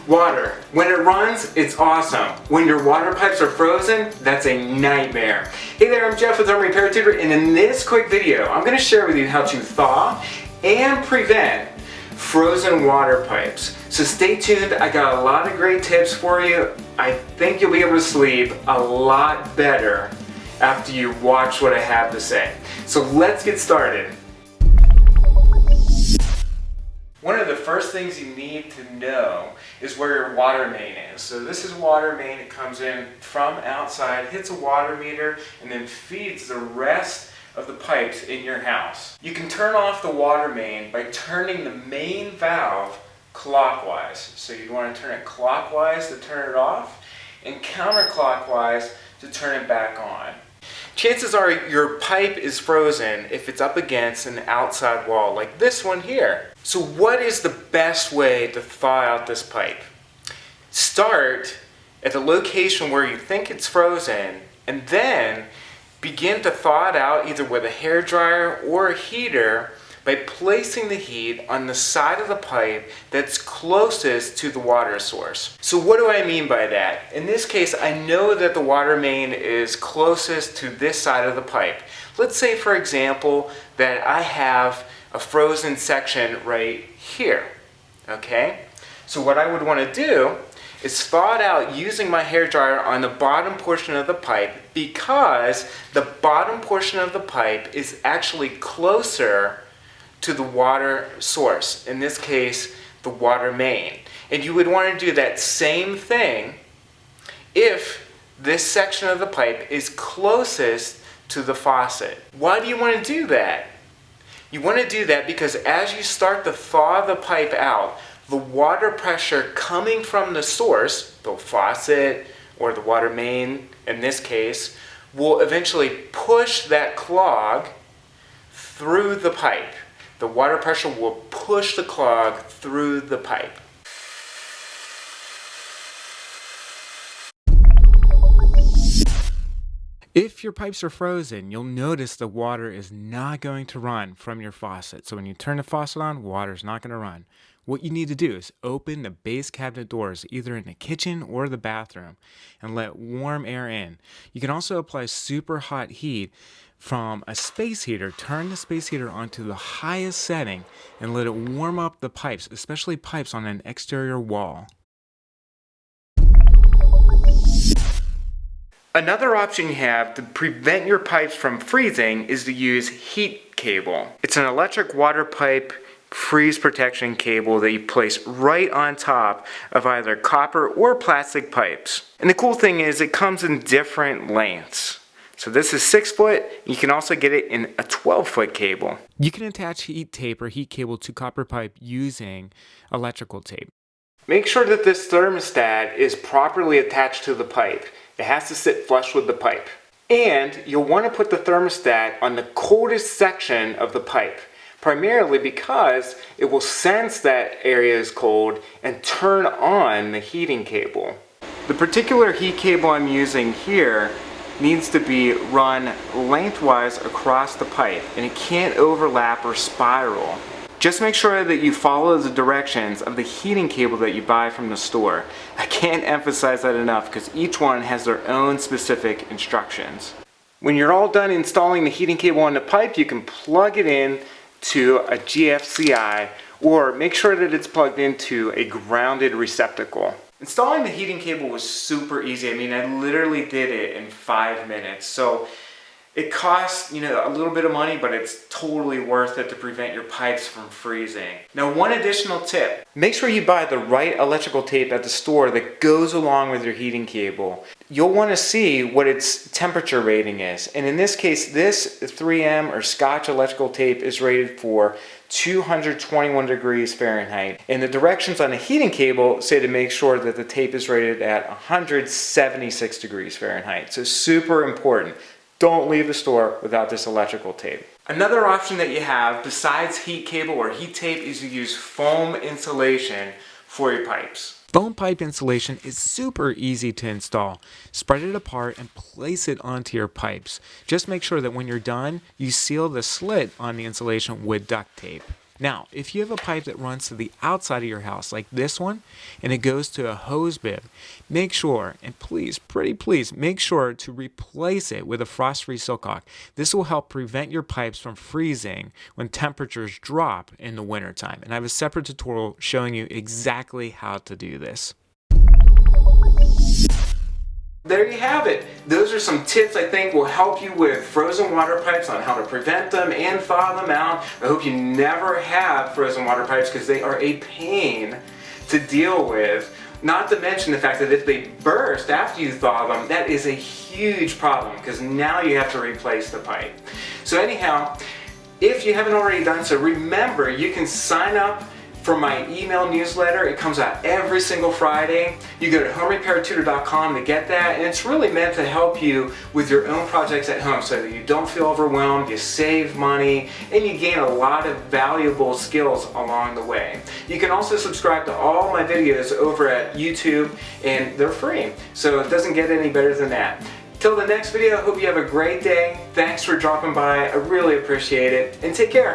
Water. When it runs, it's awesome. When your water pipes are frozen, that's a nightmare. Hey there, I'm Jeff with Home Repair Tutor, and in this quick video, I'm going to share with you how to thaw and prevent frozen water pipes. So stay tuned, I got a lot of great tips for you. I think you'll be able to sleep a lot better after you watch what I have to say. So let's get started. One of the first things you need to know is where your water main is. So this is a water main. It comes in from outside, hits a water meter, and then feeds the rest of the pipes in your house. You can turn off the water main by turning the main valve clockwise. So you want to turn it clockwise to turn it off, and counterclockwise to turn it back on. Chances are your pipe is frozen if it's up against an outside wall, like this one here. So what is the best way to thaw out this pipe? Start at the location where you think it's frozen, and then begin to thaw it out either with a hairdryer or a heater by placing the heat on the side of the pipe that's closest to the water source. So what do I mean by that? In this case, I know that the water main is closest to this side of the pipe. Let's say, for example, that I have a frozen section right here, okay? So what I would want to do is thaw it out using my hairdryer on the bottom portion of the pipe, because the bottom portion of the pipe is actually closer to the water source, in this case the water main. And you would want to do that same thing if this section of the pipe is closest to the faucet. Why do you want to do that? You want to do that because as you start to thaw the pipe out, the water pressure coming from the source, the faucet or the water main in this case, will eventually push that clog through the pipe. The water pressure will push the clog through the pipe. If your pipes are frozen, you'll notice the water is not going to run from your faucet. So when you turn the faucet on, water is not going to run. What you need to do is open the base cabinet doors, either in the kitchen or the bathroom, and let warm air in. You can also apply super hot heat from a space heater. Turn the space heater onto the highest setting and let it warm up the pipes, especially pipes on an exterior wall. Another option you have to prevent your pipes from freezing is to use heat cable. It's an electric water pipe freeze protection cable that you place right on top of either copper or plastic pipes. And the cool thing is it comes in different lengths. So this is 6 foot. You can also get it in a 12-foot cable. You can attach heat tape or heat cable to copper pipe using electrical tape. Make sure that this thermostat is properly attached to the pipe. It has to sit flush with the pipe. And you'll want to put the thermostat on the coldest section of the pipe, primarily because it will sense that area is cold and turn on the heating cable. The particular heat cable I'm using here needs to be run lengthwise across the pipe, and it can't overlap or spiral. Just make sure that you follow the directions of the heating cable that you buy from the store. I can't emphasize that enough because each one has their own specific instructions. When you're all done installing the heating cable on the pipe, you can plug it in to a GFCI, or make sure that it's plugged into a grounded receptacle. Installing the heating cable was super easy. I mean, I literally did it in 5 minutes. So it costs, a little bit of money, but it's totally worth it to prevent your pipes from freezing. Now, one additional tip. Make sure you buy the right electrical tape at the store that goes along with your heating cable. You'll want to see what its temperature rating is. And in this case, this 3M or Scotch electrical tape is rated for 221 degrees Fahrenheit. And the directions on the heating cable say to make sure that the tape is rated at 176 degrees Fahrenheit. So super important. Don't leave the store without this electrical tape. Another option that you have besides heat cable or heat tape is to use foam insulation for your pipes. Foam pipe insulation is super easy to install. Spread it apart and place it onto your pipes. Just make sure that when you're done, you seal the slit on the insulation with duct tape. Now, if you have a pipe that runs to the outside of your house, like this one, and it goes to a hose bib, make sure, and please, pretty please, make sure to replace it with a frost-free silcock. This will help prevent your pipes from freezing when temperatures drop in the wintertime. And I have a separate tutorial showing you exactly how to do this. There you have it. Those are some tips I think will help you with frozen water pipes on how to prevent them and thaw them out. I hope you never have frozen water pipes because they are a pain to deal with. Not to mention the fact that if they burst after you thaw them, that is a huge problem because now you have to replace the pipe. So anyhow, if you haven't already done so, remember you can sign up for my email newsletter. It comes out every single Friday. You go to homerepairtutor.com to get that, and it's really meant to help you with your own projects at home so that you don't feel overwhelmed, you save money, and you gain a lot of valuable skills along the way. You can also subscribe to all my videos over at YouTube, and they're free, so it doesn't get any better than that. Till the next video, I hope you have a great day. Thanks for dropping by. I really appreciate it, and take care.